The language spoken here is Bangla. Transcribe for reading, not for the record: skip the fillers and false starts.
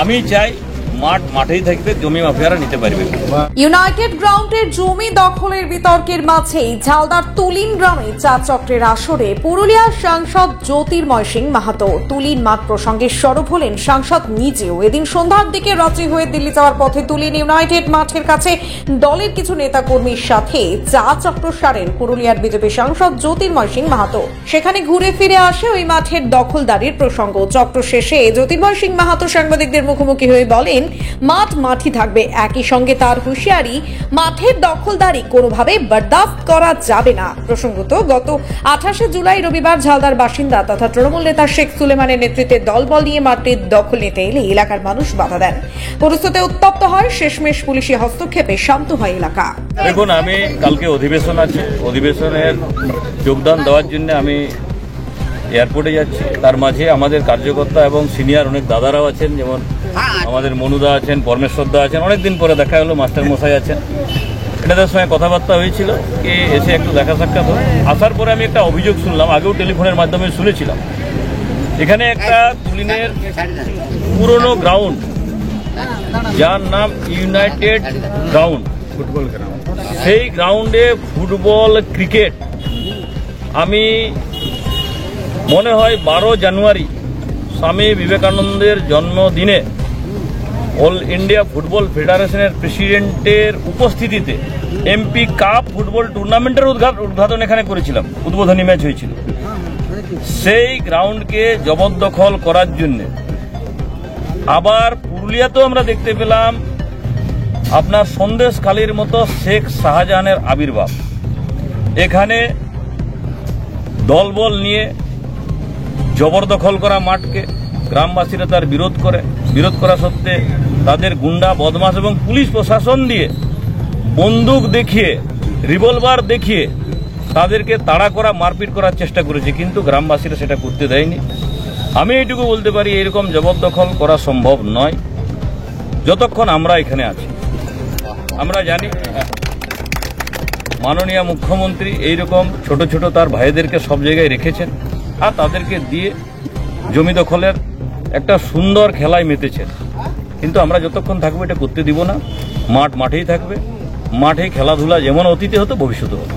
আমি চাই মাঠ মাঠেই থাকবে, জমি মাফিয়ারা নিতে পারবে। ইউনাইটেড গ্রাউন্ডের জমি দখলের বিতর্কের মাঝেই ঝালদার তুলিন গ্রামে চা চক্রের আসরে পুরুলিয়ার সাংসদ জ্যোতির্ময় সিং মাহাতো। তুলিন মাঠ প্রসঙ্গে সরব হলেন সাংসদ নিজেও। এদিন সন্ধ্যার দিকে রাঁচি হয়ে দিল্লি যাওয়ার পথে তুলিন ইউনাইটেড মাঠের কাছে দলের কিছু নেতাকর্মীর সাথে চা চক্র সারেন পুরুলিয়ার বিজেপি সাংসদ জ্যোতির্ময় সিং মাহাতো। সেখানে ঘুরে ফিরে আসে ওই মাঠের দখলদারির প্রসঙ্গ। চক্র শেষে জ্যোতির্ময় সিং মাহাতো সাংবাদিকদের মুখোমুখি হয়ে বলেন, মাঠ মাঠই থাকবে। একই সঙ্গে তার হুঁশিয়ারি, মাঠের দখলদারি কোনোভাবে বরদাস্ত করা যাবে না। প্রসঙ্গত, গত 28 জুলাই রবিবার ঝালদার বাসিন্দা তথা তৃণমূল নেতা শেখ সুলেমানের নেতৃত্বে দলবল নিয়ে মাঠটির দখল নিতে এলে এলাকার মানুষ বাধা দেন। পরিস্থিতি উত্তপ্ত হয়, শেষমেশ পুলিশি হস্তক্ষেপে শান্ত হয় এলাকা। দেখুন, আমি কালকে অধিবেশন আছে, অধিবেশনের যোগদান দেওয়ার জন্য আমি এয়ারপোর্টে যাচ্ছি। তার মাঝে আমাদের কার্যকর্তা এবং সিনিয়র অনেক দাদারাও আছেন, যেমন আমাদের মনুদা আছেন, পরমেশ্বরদা আছেন। অনেকদিন পরে দেখা হলো, মাস্টার মশাই আছেন। এনাদের সঙ্গে কথাবার্তা হয়েছিল কি এসে একটু দেখা সাক্ষাৎ হয়। আসার পরে আমি একটা অভিযোগ শুনলাম, আগেও টেলিফোনের মাধ্যমে শুনেছিলাম। এখানে একটা তুলিনের পুরনো গ্রাউন্ড, যার নাম ইউনাইটেড গ্রাউন্ড, ফুটবল গ্রাউন্ড, সেই গ্রাউন্ডে ফুটবল, ক্রিকেট, আমি মনে হয় 12 জানুয়ারি স্বামী বিবেকানন্দের জন্মদিনে অল ইন্ডিয়া ফুটবল ফেডারেশনের প্রেসিডেন্টের উপস্থিতিতে এমপি কাপ ফুটবল টুর্নামেন্টের উদ্বোধন এখানে করেছিলাম, উদ্বোধনী ম্যাচ হয়েছিল। সেই গ্রাউন্ডকে জবরদখল করার জন্য আবার পুরুলিয়াতেও আমরা দেখতে পেলাম আপনার সন্দেশখালীর মতো শেখ শাহজাহানের আবির্ভাব। এখানে দলবল নিয়ে জবরদখল করা মাঠকে গ্রামবাসীরা তার বিরোধ করা সত্ত্বে তাদের গুন্ডা, বদমাশ এবং পুলিশ প্রশাসন দিয়ে বন্দুক দেখিয়ে, রিভলভার দেখিয়ে তাদেরকে তাড়া করা, মারপিট করার চেষ্টা করেছে, কিন্তু গ্রামবাসীরা সেটা করতে দেয়নি। আমি এইটুকু বলতে পারি, এরকম জবরদখল করা সম্ভব নয় যতক্ষণ আমরা এখানে আছি। আমরা জানি মাননীয় মুখ্যমন্ত্রী এইরকম ছোট ছোট তার ভাইদেরকে সব জায়গায় রেখেছেন, আর তাদেরকে দিয়ে জমি দখলের একটা সুন্দর খেলায় মেতেছেন। কিন্তু আমরা যতক্ষণ থাকবো এটা করতে দিব না। মাঠ মাঠেই থাকবে, মাঠেই খেলাধুলা যেমন অতীতে হতো ভবিষ্যতে হবে।